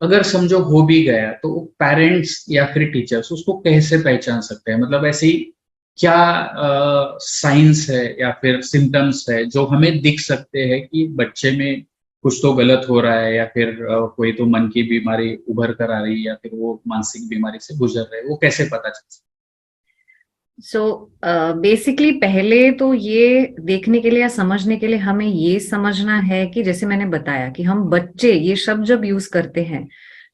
अगर समझो हो भी गया तो पेरेंट्स या फिर टीचर्स उसको कैसे पहचान सकते हैं? मतलब ऐसी क्या साइंस है या फिर सिम्टम्स है जो हमें दिख सकते हैं कि बच्चे में कुछ तो गलत हो रहा है, या फिर कोई तो मन की बीमारी उभर कर आ रही है, या फिर वो मानसिक बीमारी से गुजर रहे हैं, वो कैसे पता चल सकता सो बेसिकली पहले तो ये देखने के लिए या समझने के लिए हमें ये समझना है कि जैसे मैंने बताया कि हम बच्चे ये शब्द जब यूज करते हैं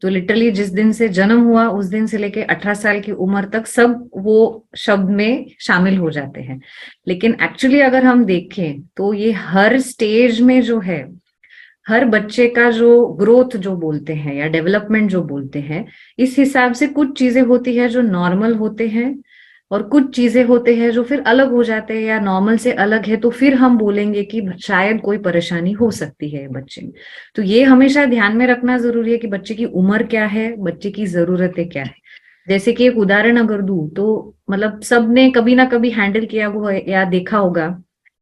तो लिटरली जिस दिन से जन्म हुआ उस दिन से लेके 18 साल की उम्र तक सब वो शब्द में शामिल हो जाते हैं। लेकिन एक्चुअली अगर हम देखें तो ये हर स्टेज में जो है, हर बच्चे का जो ग्रोथ जो बोलते हैं या डेवलपमेंट जो बोलते हैं, इस हिसाब से कुछ चीजें होती है जो नॉर्मल होते हैं और कुछ चीजें होते हैं जो फिर अलग हो जाते हैं या नॉर्मल से अलग है, तो फिर हम बोलेंगे कि शायद कोई परेशानी हो सकती है बच्चे में। तो ये हमेशा ध्यान में रखना जरूरी है कि बच्चे की उम्र क्या है, बच्चे की जरूरतें क्या है। जैसे कि एक उदाहरण अगर दूं तो मतलब सबने कभी ना कभी हैंडल किया हुआ या देखा होगा,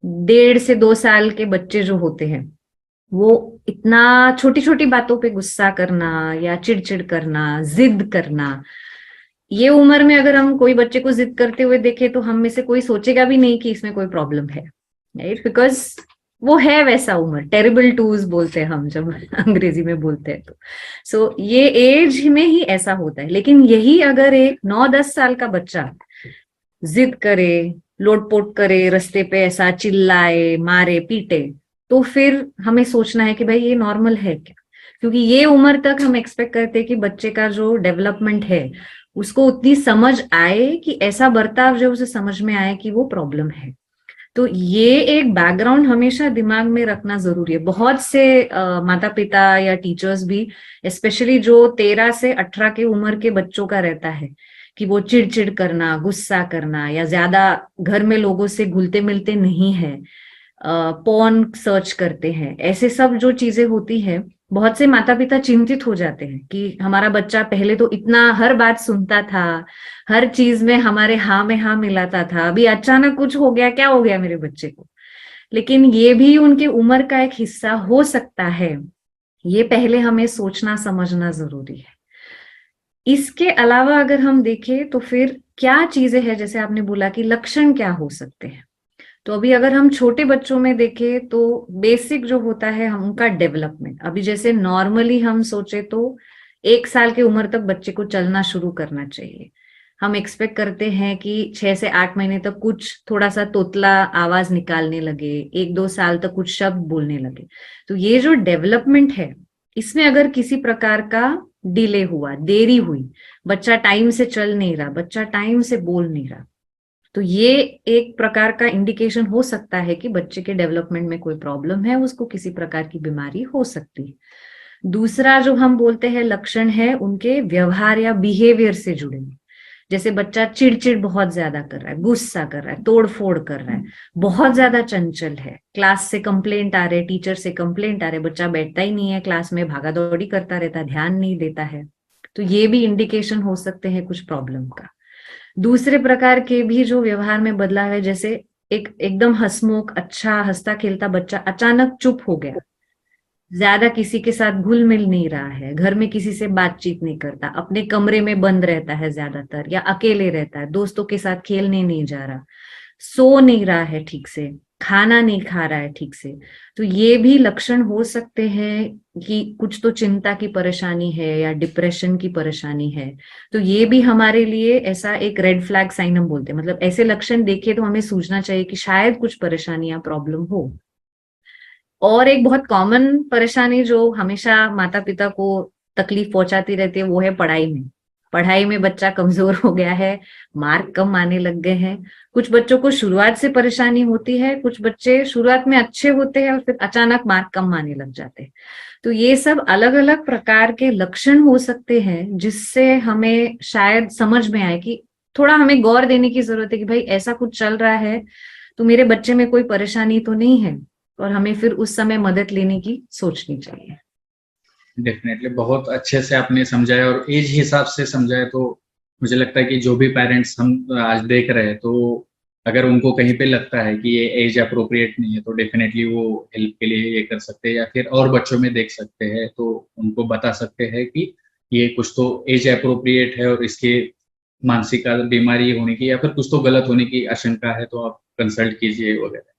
1.5 से 2 साल के बच्चे जो होते हैं वो इतना छोटी छोटी बातों पे गुस्सा करना या चिड़चिड़ करना, जिद करना। ये उम्र में अगर हम कोई बच्चे को जिद करते हुए देखे तो हम में से कोई सोचेगा भी नहीं कि इसमें कोई प्रॉब्लम है, राइट? बिकॉज वो है वैसा उम्र, टेरिबल टूज बोलते हैं हम जब अंग्रेजी में बोलते हैं तो। सो ये एज में ही ऐसा होता है। लेकिन यही अगर एक 9-10 साल का बच्चा जिद करे, लोटपोट करे, रास्ते पे ऐसा चिल्लाए, मारे, पीटे, तो फिर हमें सोचना है कि भाई ये नॉर्मल है क्या? क्योंकि ये उम्र तक हम एक्सपेक्ट करते हैं कि बच्चे का जो डेवलपमेंट है उसको उतनी समझ आए कि ऐसा बर्ताव जो उसे समझ में आए कि वो प्रॉब्लम है। तो ये एक बैकग्राउंड हमेशा दिमाग में रखना जरूरी है। बहुत से माता पिता या टीचर्स भी, स्पेशली जो 13 से 18 की उम्र के बच्चों का रहता है कि वो चिड़चिड़ करना, गुस्सा करना या ज्यादा घर में लोगों से घुलते मिलते नहीं है, पॉर्न सर्च करते हैं, ऐसे सब जो चीजें होती है, बहुत से माता पिता चिंतित हो जाते हैं कि हमारा बच्चा पहले तो इतना हर बात सुनता था, हर चीज में हमारे हाँ में हाँ मिलाता था, अभी अचानक कुछ हो गया, क्या हो गया मेरे बच्चे को? लेकिन ये भी उनकी उम्र का एक हिस्सा हो सकता है। ये पहले हमें सोचना समझना जरूरी है। इसके अलावा अगर हम देखें तो फिर क्या चीजें हैं, जैसे आपने बोला कि लक्षण क्या हो सकते हैं। तो अभी अगर हम छोटे बच्चों में देखें तो बेसिक जो होता है हम उनका डेवलपमेंट, अभी जैसे नॉर्मली हम सोचे तो 1 साल की उम्र तक बच्चे को चलना शुरू करना चाहिए। हम एक्सपेक्ट करते हैं कि 6 से 8 महीने तक कुछ थोड़ा सा तोतला आवाज निकालने लगे, 1-2 साल तक कुछ शब्द बोलने लगे। तो ये जो डेवलपमेंट है इसमें अगर किसी प्रकार का डिले हुआ, देरी हुई, बच्चा टाइम से चल नहीं रहा, बच्चा टाइम से बोल नहीं रहा, तो ये एक प्रकार का इंडिकेशन हो सकता है कि बच्चे के डेवलपमेंट में कोई प्रॉब्लम है, उसको किसी प्रकार की बीमारी हो सकती है। दूसरा जो हम बोलते हैं लक्षण है उनके व्यवहार या बिहेवियर से जुड़े हुए। जैसे बच्चा चिड़चिड़ बहुत ज्यादा कर रहा है, गुस्सा कर रहा है, तोड़ फोड़ कर रहा है, बहुत ज्यादा चंचल है, क्लास से कंप्लेंट आ रहे, टीचर से कंप्लेंट आ रहे, बच्चा बैठता ही नहीं है क्लास में, भागा दौड़ी करता रहता है, ध्यान नहीं देता है, तो ये भी इंडिकेशन हो सकते हैं कुछ प्रॉब्लम का। दूसरे प्रकार के भी जो व्यवहार में बदलाव है, जैसे एक एकदम हंसमुख अच्छा हंसता खेलता बच्चा अचानक चुप हो गया, ज्यादा किसी के साथ घुल मिल नहीं रहा है, घर में किसी से बातचीत नहीं करता, अपने कमरे में बंद रहता है ज्यादातर, या अकेले रहता है, दोस्तों के साथ खेलने नहीं जा रहा, सो नहीं रहा है ठीक से, खाना नहीं खा रहा है ठीक से, तो ये भी लक्षण हो सकते हैं कि कुछ तो चिंता की परेशानी है या डिप्रेशन की परेशानी है। तो ये भी हमारे लिए ऐसा एक रेड फ्लैग साइन हम बोलते हैं, मतलब ऐसे लक्षण देखे तो हमें सूझना चाहिए कि शायद कुछ परेशानी या प्रॉब्लम हो। और एक बहुत कॉमन परेशानी जो हमेशा माता पिता को तकलीफ पहुंचाती रहती है वो है पढ़ाई में। पढ़ाई में बच्चा कमजोर हो गया है, मार्क कम आने लग गए हैं। कुछ बच्चों को शुरुआत से परेशानी होती है, कुछ बच्चे शुरुआत में अच्छे होते हैं और फिर अचानक मार्क कम आने लग जाते हैं। तो ये सब अलग अलग प्रकार के लक्षण हो सकते हैं जिससे हमें शायद समझ में आए कि थोड़ा हमें गौर देने की जरूरत है कि भाई ऐसा कुछ चल रहा है तो मेरे बच्चे में कोई परेशानी तो नहीं है, और हमें फिर उस समय मदद लेने की सोचनी चाहिए। है? डेफिनेटली बहुत अच्छे से आपने समझाया, और एज हिसाब से समझाया, तो मुझे लगता है कि जो भी पेरेंट्स हम आज देख रहे हैं, तो अगर उनको कहीं पे लगता है कि ये एज अप्रोप्रिएट नहीं है तो डेफिनेटली वो हेल्प के लिए ये कर सकते हैं, या फिर और बच्चों में देख सकते हैं तो उनको बता सकते हैं कि ये कुछ तो एज अप्रोप्रिएट है और इसके मानसिक बीमारी होने की या फिर कुछ तो गलत होने की आशंका है, तो आप कंसल्ट कीजिए वगैरह।